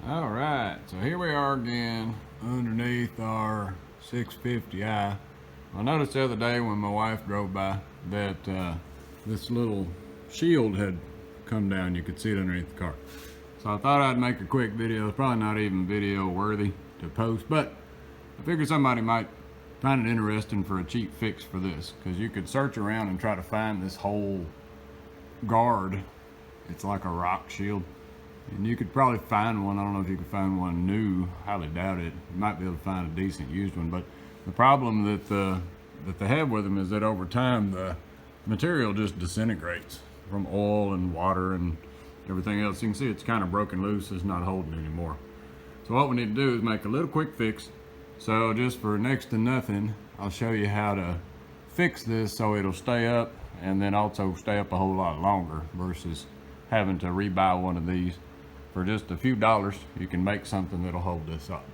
All right, so here we are again underneath our 650i. I noticed the other day when my wife drove by that this little shield had come down. You could see it underneath the car. So I thought I'd make a quick video. It's probably not even video worthy to post, but I figured somebody might find it interesting for a cheap fix for this, because you could search around and try to find this whole guard. It's like a rock shield. And you could probably find one. I don't know if you could find one new. Highly doubt it. You might be able to find a decent used one. But the problem that they have with them is that over time the material just disintegrates from oil and water and everything else. You can see it's kind of broken loose. It's not holding anymore. So what we need to do is make a little quick fix. So just for next to nothing, I'll show you how to fix this so it'll stay up, and then also stay up a whole lot longer versus having to rebuy one of these. For just a few dollars, you can make something that'll hold this up.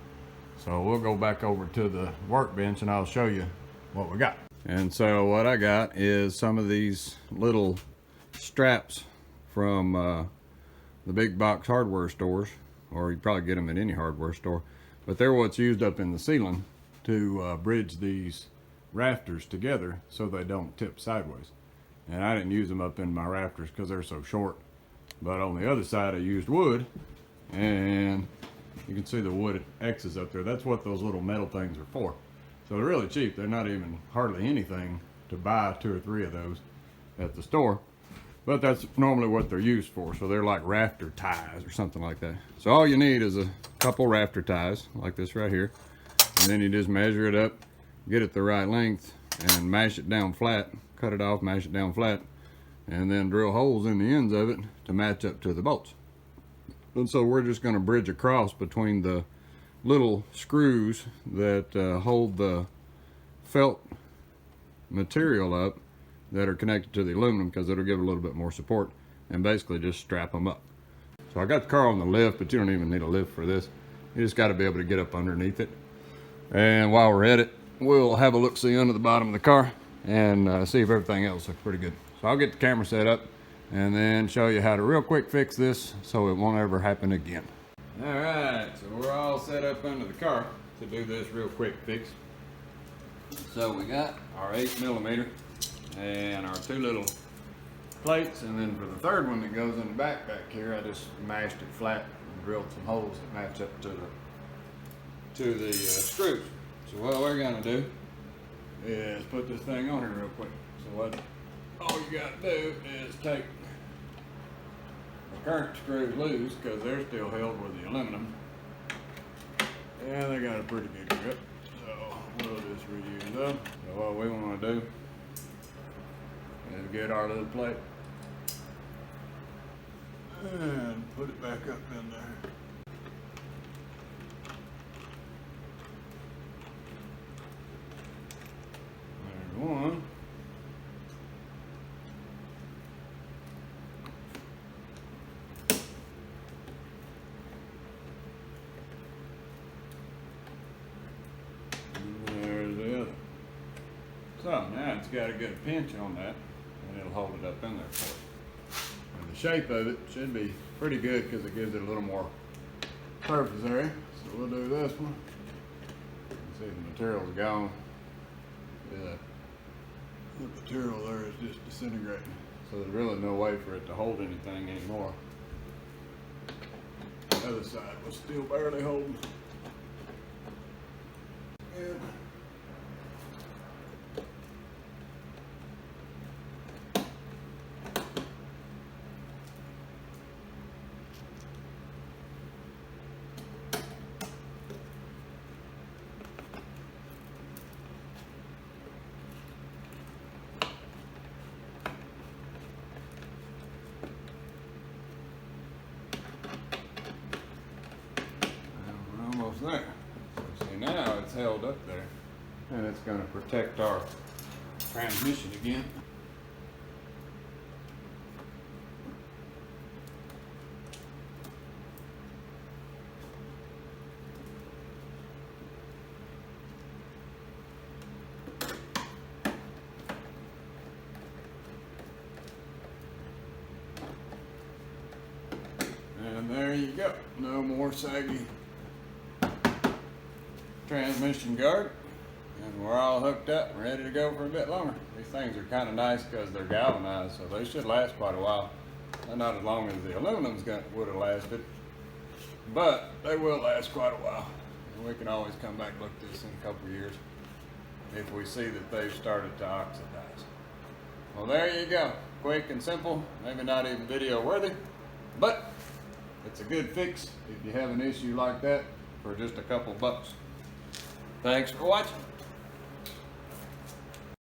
So we'll go back over to the workbench and I'll show you what we got. And so what I got is some of these little straps from the big box hardware stores, or you probably get them at any hardware store, but they're what's used up in the ceiling to bridge these rafters together so they don't tip sideways. And I didn't use them up in my rafters because they're so short. But on the other side I used wood, and you can see the wood X's up there. That's what those little metal things are for. So they're really cheap. They're not even hardly anything to buy 2 or 3 of those at the store. But that's normally what they're used for. So they're like rafter ties or something like that. So all you need is a couple rafter ties like this right here. And then you just measure it up, get it the right length, and mash it down flat. Cut it off, mash it down flat, and then drill holes in the ends of it to match up to the bolts. And so we're just going to bridge across between the little screws that hold the felt material up that are connected to the aluminum, because it'll give a little bit more support, and basically just strap them up. So I got the car on the lift, but you don't even need a lift for this. You just got to be able to get up underneath it. And while we're at it, we'll have a look-see under the bottom of the car and see if everything else looks pretty good. So I'll get the camera set up and then show you how to real quick fix this so it won't ever happen again. All right, so we're all set up under the car to do this real quick fix. So we got our 8mm and our 2 little plates, and then for the third one that goes in the back here, I just mashed it flat and drilled some holes that match up to the screws. So what we're gonna do is put this thing on here real quick. So all you gotta do is take the current screws loose, because they're still held with the aluminum. And they got a pretty good grip, so we'll just reuse them. So what we wanna do is get our little plate and put it back up in there. There's one. And there's the other. So now it's got a good pinch on that, and it'll hold it up in there for it. And the shape of it should be pretty good because it gives it a little more surface area. So we'll do this one. You can see the material's gone. Yeah. The material there is just disintegrating. So there's really no way for it to hold anything anymore. The other side was still barely holding. And there. So see, now it's held up there, and it's going to protect our transmission again. there you go. No more saggy transmission guard. And we're all hooked up and ready to go for a bit longer. These things are kind of nice because they're galvanized, so they should last quite a while. Not as long as the aluminum's would have lasted, but they will last quite a while. And we can always come back and look at this in a couple of years if we see that they've started to oxidize. Well, there you go. Quick and simple, maybe not even video worthy, but it's a good fix if you have an issue like that for just a couple bucks. Thanks for watching.